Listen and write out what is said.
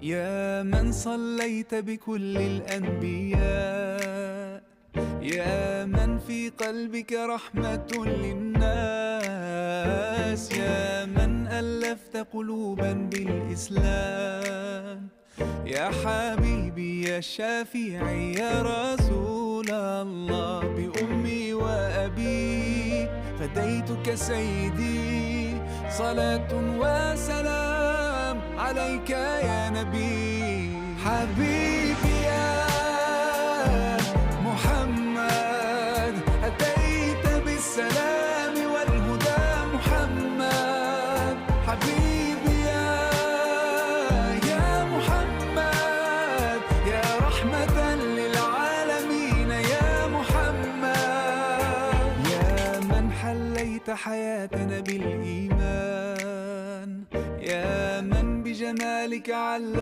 يا من صليت بكل الأنبياء، يا من في قلبك رحمة للناس، يا من ألفت قلوبا بالإسلام، يا حبيبي يا شافعي يا رسول الله، بأمي وأبي فديتك سيدي، صلاة وسلام عليك يا نبي. حبيبي يا محمد أتيت بالسلام والهدى محمد، حبيبي يا محمد يا رحمة للعالمين يا محمد، يا من حليت حياتنا بالإيمان، يا من بجمالك علم